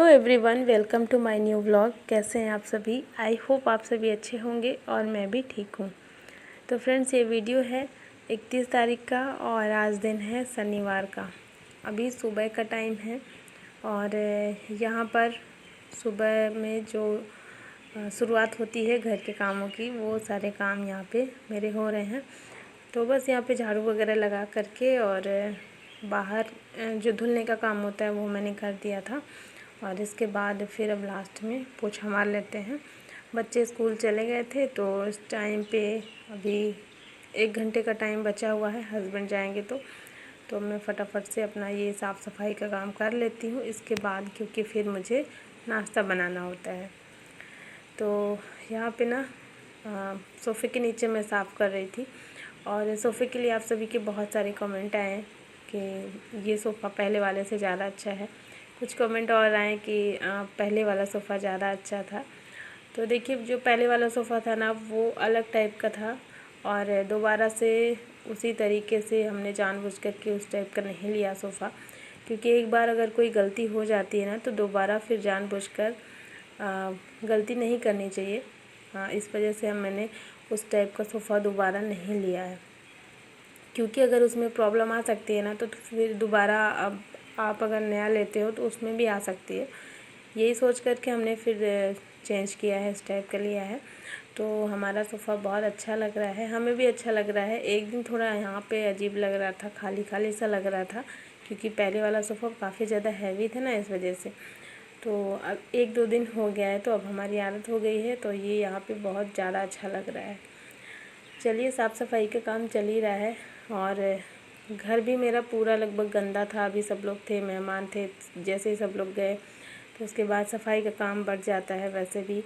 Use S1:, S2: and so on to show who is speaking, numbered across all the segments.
S1: Everyone, welcome to my new vlog. कैसे हैं आप सभी? आई होप आप सभी अच्छे होंगे और मैं भी ठीक हूँ। तो फ्रेंड्स, ये वीडियो है 31 तारीख का और आज दिन है शनिवार का। अभी सुबह का टाइम है और यहाँ पर सुबह में जो शुरुआत होती है घर के कामों की, वो सारे काम यहाँ पे मेरे हो रहे हैं। तो बस यहाँ पे झाड़ू वगैरह लगा करके और बाहर जो धुलने का काम होता है वो मैंने कर दिया था और इसके बाद फिर अब लास्ट में पोछा मार लेते हैं। बच्चे स्कूल चले गए थे तो इस टाइम पे अभी 1 घंटे का टाइम बचा हुआ है। हस्बैंड जाएंगे तो मैं फटाफट से अपना ये साफ़ सफाई का काम कर लेती हूँ इसके बाद, क्योंकि फिर मुझे नाश्ता बनाना होता है। तो यहाँ पे ना सोफ़े के नीचे मैं साफ़ कर रही थी और सोफ़े के लिए आप सभी के बहुत सारे कमेंट आए हैं कि ये सोफ़ा पहले वाले से ज़्यादा अच्छा है। कुछ कमेंट और आए कि पहले वाला सोफ़ा ज़्यादा अच्छा था। तो देखिए, जो पहले वाला सोफ़ा था ना, वो अलग टाइप का था और दोबारा से उसी तरीके से हमने जानबूझकर के उस टाइप का नहीं लिया सोफ़ा, क्योंकि एक बार अगर कोई गलती हो जाती है ना तो दोबारा फिर जानबूझकर गलती नहीं करनी चाहिए। इस वजह से मैंने उस टाइप का सोफ़ा दोबारा नहीं लिया है, क्योंकि अगर उसमें प्रॉब्लम आ सकती है ना तो फिर दोबारा अब आप अगर नया लेते हो तो उसमें भी आ सकती है। यही सोच कर के हमने फिर चेंज किया है, इस टाइप का लिया है। तो हमारा सोफ़ा बहुत अच्छा लग रहा है, हमें भी अच्छा लग रहा है। एक दिन थोड़ा यहाँ पे अजीब लग रहा था, खाली खाली सा लग रहा था, क्योंकि पहले वाला सोफ़ा काफ़ी ज़्यादा हैवी था ना, इस वजह से। तो अब 1-2 दिन हो गया है तो अब हमारी आदत हो गई है, तो ये यहाँ पे बहुत ज़्यादा अच्छा लग रहा है। चलिए, साफ़ सफाई का काम चल ही रहा है और घर भी मेरा पूरा लगभग गंदा था। अभी सब लोग थे, मेहमान थे, जैसे ही सब लोग गए तो उसके बाद सफाई का काम बढ़ जाता है वैसे भी,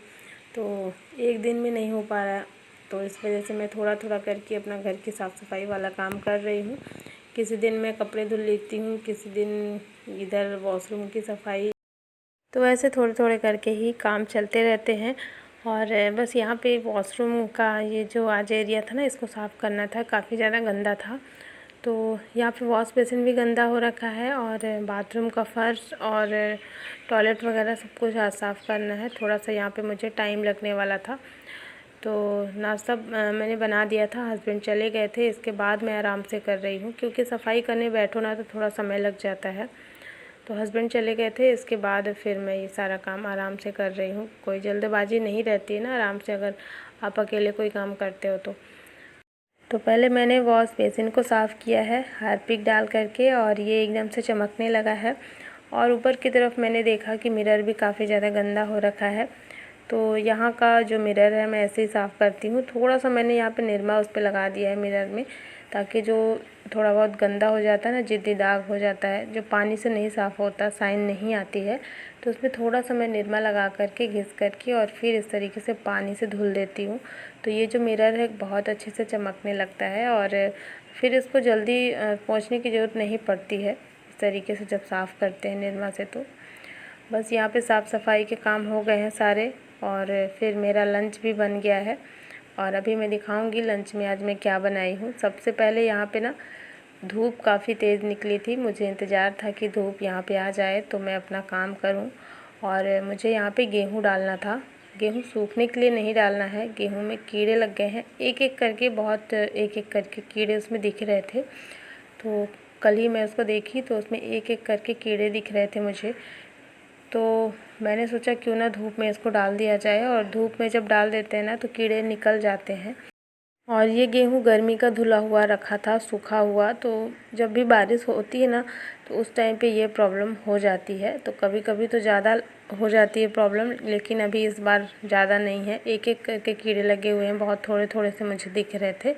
S1: तो एक दिन में नहीं हो पा रहा। तो इस वजह से मैं थोड़ा थोड़ा करके अपना घर की साफ़ सफाई वाला काम कर रही हूँ। किसी दिन मैं कपड़े धुल लेती हूँ, किसी दिन इधर वॉशरूम की सफाई, तो ऐसे थोड़े थोड़े करके ही काम चलते रहते हैं। और बस यहाँ पे वॉशरूम का ये जो आज एरिया था ना, इसको साफ़ करना था, काफ़ी ज़्यादा गंदा था। तो यहाँ पे वॉश बेसिन भी गंदा हो रखा है और बाथरूम का फर्श और टॉयलेट वगैरह सब कुछ आज साफ़ करना है। थोड़ा सा यहाँ पे मुझे टाइम लगने वाला था। तो नाश्ता मैंने बना दिया था, हस्बैंड चले गए थे, इसके बाद मैं आराम से कर रही हूँ, क्योंकि सफाई करने बैठो ना तो थोड़ा समय लग जाता है। तो हस्बैंड चले गए थे, इसके बाद फिर मैं ये सारा काम आराम से कर रही हूँ। कोई जल्दबाजी नहीं रहती है ना आराम से, अगर आप अकेले कोई काम करते हो तो पहले मैंने वॉश बेसिन को साफ़ किया है हार्पिक डाल करके और ये एकदम से चमकने लगा है। और ऊपर की तरफ मैंने देखा कि मिरर भी काफ़ी ज़्यादा गंदा हो रखा है। तो यहाँ का जो मिरर है मैं ऐसे ही साफ़ करती हूँ। थोड़ा सा मैंने यहाँ पे निरमा उस पर लगा दिया है मिरर में, ताकि जो थोड़ा बहुत गंदा हो जाता है ना, जिद्दी दाग हो जाता है, जो पानी से नहीं साफ़ होता, शाइन नहीं आती है, तो उसमें थोड़ा सा मैं निरमा लगा करके घिस करके और फिर इस तरीके से पानी से धुल देती हूँ। तो ये जो मिरर है बहुत अच्छे से चमकने लगता है और फिर इसको जल्दी पोंछने की ज़रूरत नहीं पड़ती है इस तरीके से जब साफ़ करते हैं निरमा से। तो बस यहाँ पे साफ़ सफाई के काम हो गए हैं सारे और फिर मेरा लंच भी बन गया है और अभी मैं दिखाऊंगी लंच में आज मैं क्या बनाई हूँ। सबसे पहले यहाँ पे ना धूप काफ़ी तेज़ निकली थी, मुझे इंतज़ार था कि धूप यहाँ पे आ जाए तो मैं अपना काम करूँ। और मुझे यहाँ पे गेहूँ डालना था। गेहूँ सूखने के लिए नहीं डालना है, गेहूँ में कीड़े लग गए हैं एक एक करके, बहुत एक एक करके कीड़े उसमें दिख रहे थे। तो कल ही मैं उसको देखी तो उसमें एक एक करके कीड़े दिख रहे थे मुझे। तो मैंने सोचा क्यों ना धूप में इसको डाल दिया जाए, और धूप में जब डाल देते हैं ना तो कीड़े निकल जाते हैं। और ये गेहूँ गर्मी का धुला हुआ रखा था, सूखा हुआ, तो जब भी बारिश होती है ना तो उस टाइम पे ये प्रॉब्लम हो जाती है। तो कभी कभी तो ज़्यादा हो जाती है प्रॉब्लम, लेकिन अभी इस बार ज़्यादा नहीं है, एक एक करके कीड़े लगे हुए हैं, बहुत थोड़े थोड़े से मुझे दिख रहे थे।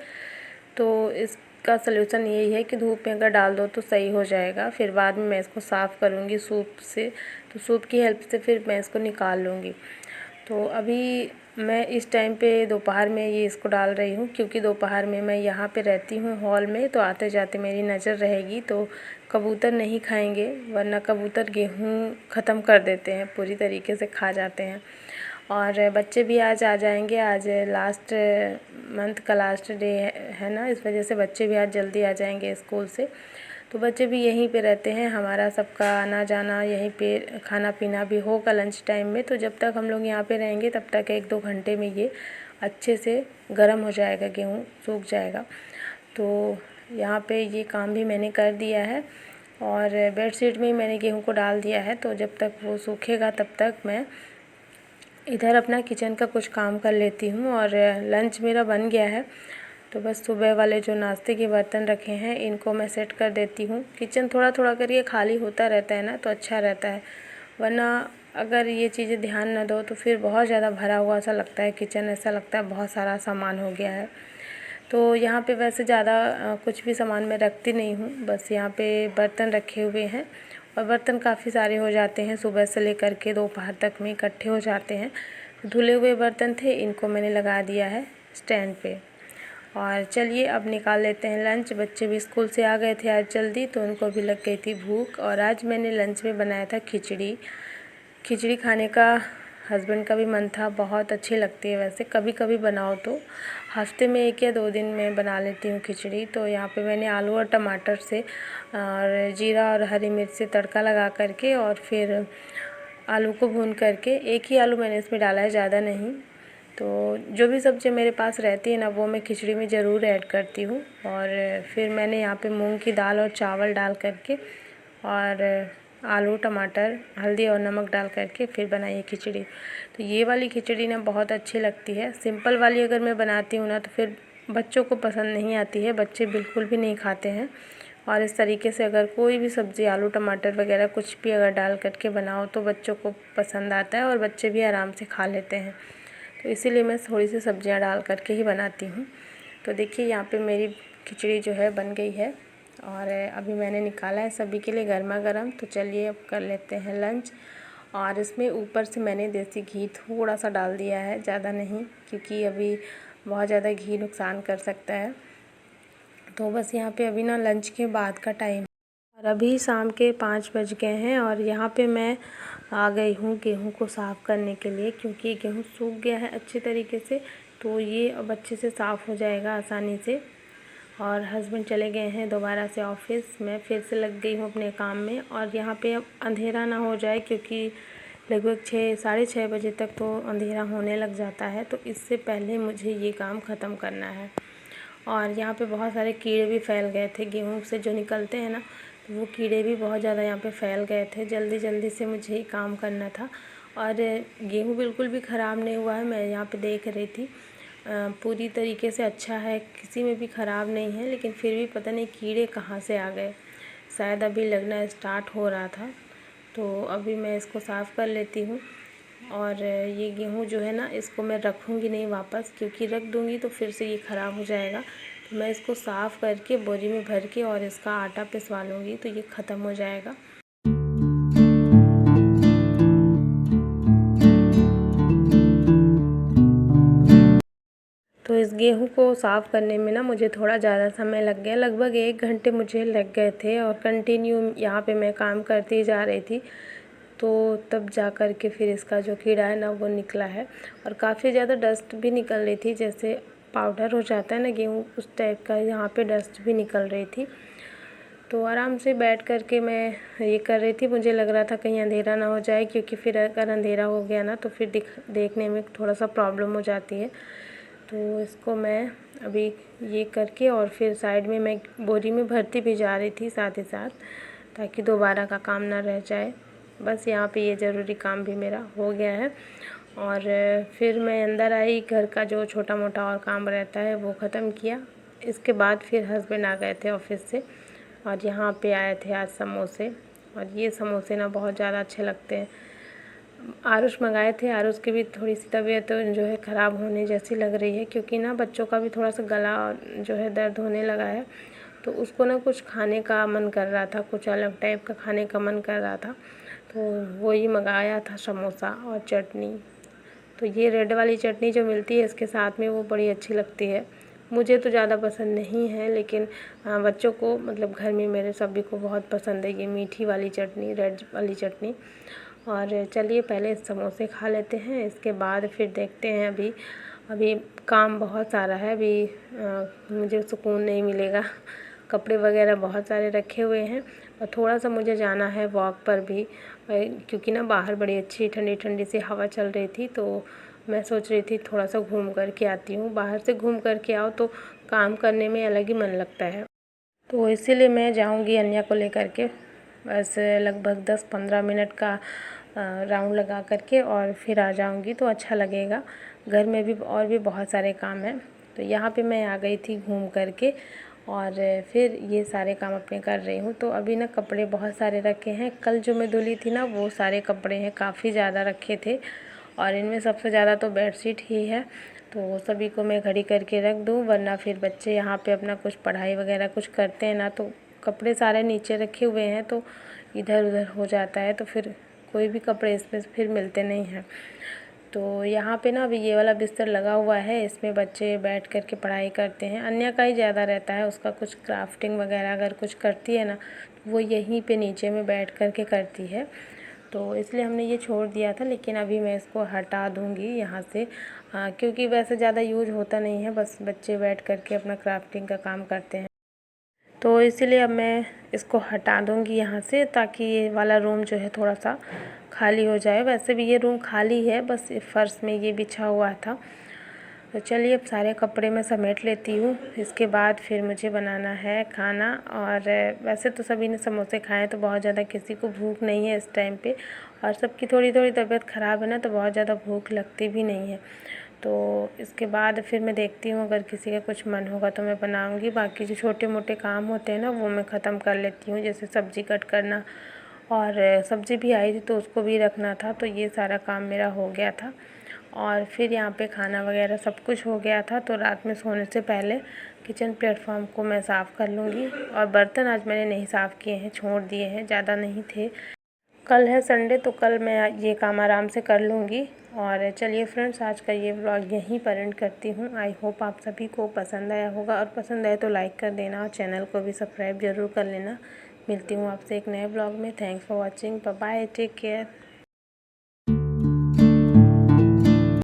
S1: तो इसका सलूशन यही है कि धूप में अगर डाल दो तो सही हो जाएगा। फिर बाद में मैं इसको साफ़ करूँगी सूप से, तो सूप की हेल्प से फिर मैं इसको निकाल लूँगी। तो अभी मैं इस टाइम पे दोपहर में ये इसको डाल रही हूँ, क्योंकि दोपहर में मैं यहाँ पे रहती हूँ हॉल में, तो आते जाते मेरी नज़र रहेगी तो कबूतर नहीं खाएंगे, वरना कबूतर गेहूँ ख़त्म कर देते हैं, पूरी तरीके से खा जाते हैं। और बच्चे भी आज आ जाएंगे, आज लास्ट मंथ का लास्ट डे है ना, इस वजह से बच्चे भी आज जल्दी आ जाएंगे स्कूल से। तो बच्चे भी यहीं पे रहते हैं, हमारा सबका आना जाना यहीं पे, खाना पीना भी होगा लंच टाइम में। तो जब तक हम लोग यहाँ पे रहेंगे तब तक 1-2 घंटे में ये अच्छे से गर्म हो जाएगा, गेहूँ सूख जाएगा। तो यहाँ पे ये काम भी मैंने कर दिया है और बेडशीट में मैंने गेहूँ को डाल दिया है। तो जब तक वो सूखेगा तब तक मैं इधर अपना किचन का कुछ काम कर लेती हूँ। और लंच मेरा बन गया है, तो बस सुबह वाले जो नाश्ते के बर्तन रखे हैं इनको मैं सेट कर देती हूँ। किचन थोड़ा थोड़ा करके खाली होता रहता है ना, तो अच्छा रहता है, वरना अगर ये चीज़ें ध्यान न दो तो फिर बहुत ज़्यादा भरा हुआ सा लगता है किचन, ऐसा लगता है बहुत सारा सामान हो गया है। तो यहाँ पे वैसे ज़्यादा कुछ भी सामान मैं रखती नहीं हूँ, बस यहाँ पे बर्तन रखे हुए हैं और बर्तन काफ़ी सारे हो जाते हैं, सुबह से लेकर के दोपहर तक में इकट्ठे हो जाते हैं। धुले हुए बर्तन थे, इनको मैंने लगा दिया है स्टैंड पे। और चलिए अब निकाल लेते हैं लंच। बच्चे भी स्कूल से आ गए थे आज जल्दी, तो उनको भी लग गई थी भूख। और आज मैंने लंच में बनाया था खिचड़ी। खिचड़ी खाने का हस्बैंड का भी मन था, बहुत अच्छी लगती है वैसे, कभी कभी बनाओ तो। हफ्ते में 1 या 2 दिन मैं बना लेती हूँ खिचड़ी। तो यहाँ पे मैंने आलू और टमाटर से और जीरा और हरी मिर्च से तड़का लगा करके और फिर आलू को भून करके, एक ही आलू मैंने इसमें डाला है, ज़्यादा नहीं। तो जो भी सब्ज़ी मेरे पास रहती है ना, वो मैं खिचड़ी में ज़रूर ऐड करती हूँ। और फिर मैंने यहाँ पे मूंग की दाल और चावल डाल करके और आलू टमाटर हल्दी और नमक डाल करके फिर बनाई है खिचड़ी। तो ये वाली खिचड़ी ना बहुत अच्छी लगती है। सिंपल वाली अगर मैं बनाती हूँ ना तो फिर बच्चों को पसंद नहीं आती है, बच्चे बिल्कुल भी नहीं खाते हैं। और इस तरीके से अगर कोई भी सब्ज़ी आलू टमाटर वगैरह कुछ भी अगर डाल करके बनाओ तो बच्चों को पसंद आता है और बच्चे भी आराम से खा लेते हैं। तो इसीलिए मैं थोड़ी सी सब्जियां डाल करके ही बनाती हूँ। तो देखिए यहाँ पे मेरी खिचड़ी जो है बन गई है और अभी मैंने निकाला है सभी के लिए गर्मा गर्म। तो चलिए अब कर लेते हैं लंच। और इसमें ऊपर से मैंने देसी घी थोड़ा सा डाल दिया है, ज़्यादा नहीं, क्योंकि अभी बहुत ज़्यादा घी नुकसान कर सकता है। तो बस यहाँ पे अभी ना लंच के बाद का टाइम और अभी शाम के 5 बज गए हैं और यहाँ पे मैं आ गई हूँ गेहूँ को साफ़ करने के लिए, क्योंकि गेहूँ सूख गया है अच्छे तरीके से। तो ये अब अच्छे से साफ़ हो जाएगा आसानी से। और हस्बैंड चले गए हैं दोबारा से ऑफिस, मैं फिर से लग गई हूँ अपने काम में। और यहाँ पे अब अंधेरा ना हो जाए, क्योंकि लगभग 6 साढ़े 6 बजे तक तो अंधेरा होने लग जाता है। तो इससे पहले मुझे ये काम ख़त्म करना है। और यहाँ पे बहुत सारे कीड़े भी फैल गए थे, गेहूँ से जो निकलते हैं ना, तो वो कीड़े भी बहुत ज़्यादा यहाँ पे फैल गए थे। जल्दी जल्दी से मुझे ये काम करना था। और गेहूँ बिल्कुल भी ख़राब नहीं हुआ है, मैं यहाँ पे देख रही थी, पूरी तरीके से अच्छा है, किसी में भी ख़राब नहीं है। लेकिन फिर भी पता नहीं कीड़े कहाँ से आ गए, शायद अभी लगना स्टार्ट हो रहा था। तो अभी मैं इसको साफ़ कर लेती हूँ। और ये गेहूँ जो है ना, इसको मैं रखूँगी नहीं वापस, क्योंकि रख दूँगी तो फिर से ये ख़राब हो जाएगा। तो मैं इसको साफ़ करके बोरी में भर के और इसका आटा पिसवा लूँगी, तो ये ख़त्म हो जाएगा। तो इस गेहूँ को साफ़ करने में ना मुझे थोड़ा ज़्यादा समय लग गया, लगभग 1 घंटे मुझे लग गए थे। और कंटिन्यू यहाँ पे मैं काम करती जा रही थी, तो तब जा कर के फिर इसका जो कीड़ा है ना वो निकला है। और काफ़ी ज़्यादा डस्ट भी निकल रही थी, जैसे पाउडर हो जाता है ना गेहूँ, उस टाइप का यहाँ पे डस्ट भी निकल रही थी। तो आराम से बैठ कर के मैं ये कर रही थी। मुझे लग रहा था कहीं अंधेरा ना हो जाए, क्योंकि फिर अगर अंधेरा हो गया ना तो फिर देखने में थोड़ा सा प्रॉब्लम हो जाती है। तो इसको मैं अभी ये करके और फिर साइड में मैं बोरी में भरती भी जा रही थी साथ ही साथ, ताकि दोबारा का काम ना रह जाए। बस यहाँ पे ये ज़रूरी काम भी मेरा हो गया है। और फिर मैं अंदर आई, घर का जो छोटा मोटा और काम रहता है वो ख़त्म किया। इसके बाद फिर हस्बैंड आ गए थे ऑफिस से और यहाँ पे आए थे आज समोसे। और ये समोसे ना बहुत ज़्यादा अच्छे लगते हैं। आरुष मंगाए थे, आरुष की भी थोड़ी सी तबीयत जो है ख़राब होने जैसी लग रही है, क्योंकि ना बच्चों का भी थोड़ा सा गला जो है दर्द होने लगा है। तो उसको ना कुछ खाने का मन कर रहा था, कुछ अलग टाइप का खाने का मन कर रहा था। तो वही मंगाया था समोसा और चटनी। तो ये रेड वाली चटनी जो मिलती है इसके साथ में, वो बड़ी अच्छी लगती है। मुझे तो ज़्यादा पसंद नहीं है, लेकिन बच्चों को, मतलब घर में मेरे सभी को बहुत पसंद है ये मीठी वाली चटनी, रेड वाली चटनी। और चलिए पहले समोसे खा लेते हैं, इसके बाद फिर देखते हैं। अभी काम बहुत सारा है, अभी मुझे सुकून नहीं मिलेगा। कपड़े वगैरह बहुत सारे रखे हुए हैं और थोड़ा सा मुझे जाना है वॉक पर भी, क्योंकि ना बाहर बड़ी अच्छी ठंडी ठंडी सी हवा चल रही थी। तो मैं सोच रही थी थोड़ा सा घूम कर के आती हूँ। बाहर से घूम कर के आओ तो काम करने में अलग ही मन लगता है। तो इसीलिए मैं जाऊँगी अन्या को लेकर के, बस लगभग 10-15 मिनट का राउंड लगा करके और फिर आ जाऊँगी तो अच्छा लगेगा। घर में भी और भी बहुत सारे काम हैं। तो यहाँ पे मैं आ गई थी घूम करके और फिर ये सारे काम अपने कर रही हूँ। तो अभी ना कपड़े बहुत सारे रखे हैं। कल जो मैं धुली थी ना वो सारे कपड़े हैं, काफ़ी ज़्यादा रखे थे और इनमें सबसे ज़्यादा तो बेडशीट ही है। तो सभी को मैं घड़ी करके रख दूँ, वरना फिर बच्चे यहाँ पे अपना कुछ पढ़ाई वगैरह कुछ करते हैं ना, तो कपड़े सारे नीचे रखे हुए हैं तो इधर उधर हो जाता है, तो फिर कोई भी कपड़े इसमें फिर मिलते नहीं हैं। तो यहाँ पे ना अभी ये वाला बिस्तर लगा हुआ है, इसमें बच्चे बैठ कर के पढ़ाई करते हैं। अन्य का ही ज़्यादा रहता है, उसका कुछ क्राफ्टिंग वगैरह अगर कुछ करती है ना वो यहीं पे नीचे में बैठ कर के करती है। तो इसलिए हमने ये छोड़ दिया था, लेकिन अभी मैं इसको हटा दूँगी यहाँ से, क्योंकि वैसे ज़्यादा यूज होता नहीं है, बस बच्चे बैठ कर के अपना क्राफ्टिंग का काम करते हैं। तो इसीलिए अब मैं इसको हटा दूँगी यहाँ से, ताकि ये वाला रूम जो है थोड़ा सा खाली हो जाए। वैसे भी ये रूम खाली है, बस फर्श में ये बिछा हुआ था। तो चलिए अब सारे कपड़े मैं समेट लेती हूँ, इसके बाद फिर मुझे बनाना है खाना। और वैसे तो सभी ने समोसे खाए, तो बहुत ज़्यादा किसी को भूख नहीं है इस टाइम पे, और सबकी थोड़ी थोड़ी तबीयत ख़राब है ना, तो बहुत ज़्यादा भूख लगती भी नहीं है। तो इसके बाद फिर मैं देखती हूँ, अगर किसी का कुछ मन होगा तो मैं बनाऊँगी। बाकी जो छोटे मोटे काम होते हैं ना वो मैं ख़त्म कर लेती हूँ, जैसे सब्ज़ी कट करना, और सब्ज़ी भी आई थी तो उसको भी रखना था। तो ये सारा काम मेरा हो गया था और फिर यहाँ पे खाना वगैरह सब कुछ हो गया था। तो रात में सोने से पहले किचन प्लेटफॉर्म को मैं साफ़ कर लूँगी। और बर्तन आज मैंने नहीं साफ़ किए हैं, छोड़ दिए हैं, ज़्यादा नहीं थे। कल है संडे, तो कल मैं ये काम आराम से कर लूँगी। और चलिए फ्रेंड्स, आज का ये व्लॉग यहीं पर एंड करती हूँ। आई होप आप सभी को पसंद आया होगा, और पसंद आए तो लाइक कर देना और चैनल को भी सब्सक्राइब ज़रूर कर लेना। मिलती हूँ आपसे एक नए व्लॉग में। Thanks for watching, bye bye, take care.